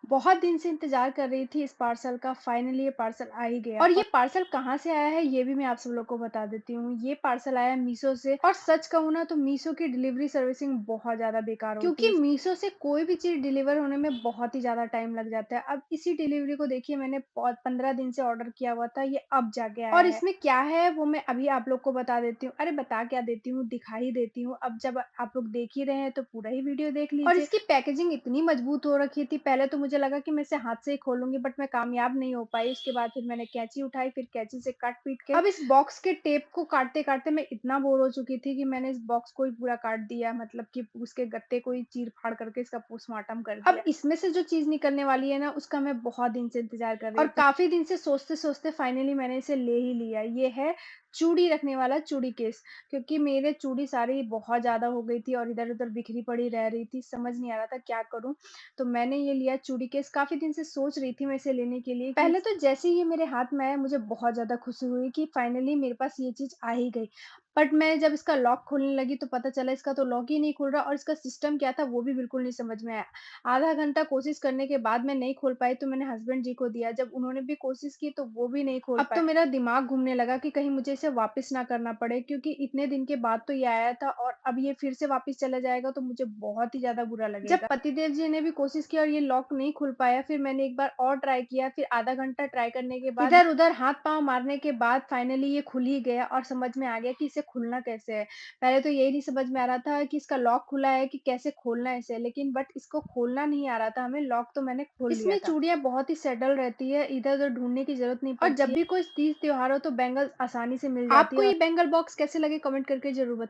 बहुत दिन से इंतज़ार कर रही थी इस पार्सल का, फाइनली ये पार्सल आ ही गया। और ये पार्सल कहाँ से आया है, ये भी मैं आप सब लोग को बता देती हूँ। ये पार्सल आया है मीशो से और सच कहूँ ना तो मीशो की डिलीवरी सर्विसिंग बहुत ज़्यादा बेकार होती है। क्योंकि मीशो से कोई भी चीज़ डिलीवर होने में बहुत ही ज़्यादा टाइम लग जाता है। अब इसी डिलीवरी को देखिए मैंने 15 दिन से ऑर्डर किया हुआ था, ये अब जाके आया है। और इसमें क्या है वो मैं अभी आप लोग को बता देती हूँ। अरे बता क्या देती हूँ, दिखा ही देती हूँ। अब जब आप लोग देख ही रहे हैं तो पूरा ही वीडियो देख लीजिए। और इसकी पैकेजिंग इतनी मजबूत हो रखी थी, पहले तो मुझे लगा कि मैं इसे हाथ से ही खोलूँगी बट मैं कामयाब नहीं हो पाई। उसके बाद फिर मैंने कैंची उठाई, फिर कैंची से काट-पीट के अब इस बॉक्स के टेप को काटते-काटते मैं इतना बोर हो चुकी थी कि मैंने इस बॉक्स को ही पूरा काट दिया, मतलब कि उसके गत्ते को ही चीर-फाड़ करके इसका पोस्टमार्टम कर दिया। अब इसमें से जो चीज़ निकलने वाली है ना, उसका मैं बहुत दिन से इंतज़ार कर रही और काफ़ी दिन से सोचते-सोचते फाइनली मैंने इसे ले ही लिया। ये है चूड़ी रखने वाला चूड़ी केस। क्योंकि मेरे चूड़ी सारी बहुत ज़्यादा हो गई थी और इधर-उधर बिखरी पड़ी रह रही थी, समझ नहीं आ रहा था क्या करूँ? तो मैंने ये लिया चूड़ी केस, काफ़ी दिन से सोच रही थी मैं इसे लेने के लिए। पहले तो जैसे ही ये मेरे हाथ में आया मुझे बहुत ज़्यादा खुशी हुई कि फाइनली मेरे पास ये चीज़ आ ही गई। बट मैं जब इसका लॉक खोलने लगी तो पता चला इसका तो लॉक ही नहीं खुल रहा और इसका सिस्टम क्या था वो भी बिल्कुल नहीं समझ में आया। आधा घंटा कोशिश करने के बाद मैं नहीं खोल पाई तो मैंने हस्बैंड जी को दिया, जब उन्होंने भी कोशिश की तो वो भी नहीं खोल पाए। अब तो मेरा दिमाग घूमने लगा कि कहीं मुझे इसे वापस ना करना पड़े, क्योंकि इतने दिन के बाद तो ये आया था और अब ये फिर से वापस चला जाएगा तो मुझे बहुत ही ज़्यादा बुरा लगेगा। जब पतिदेव जी ने भी कोशिश की और ये लॉक नहीं खुल पाया, फिर मैंने एक बार और ट्राई किया, फिर आधा घंटा ट्राई करने के बाद इधर-उधर हाथ-पाँव मारने के बाद फाइनली ये खुल ही गया और समझ में आ गया कि इसे खुलना कैसे है। पहले तो यही नहीं समझ में आ रहा था कि इसका लॉक खुला है कि कैसे खोलना है इसे, लेकिन बट इसको खोलना नहीं आ रहा था हमें, लॉक तो मैंने खोल लिया था। इसमें चूड़ियाँ बहुत ही सेटल रहती है, इधर-उधर ढूँढने की ज़रूरत नहीं पड़ती और जब भी कोई तीज त्योहार हो तो बैंगल्स आसानी से मिल जाती है। आपको ये बैंगल बॉक्स कैसे लगे कमेंट करके ज़रूर बताएँ।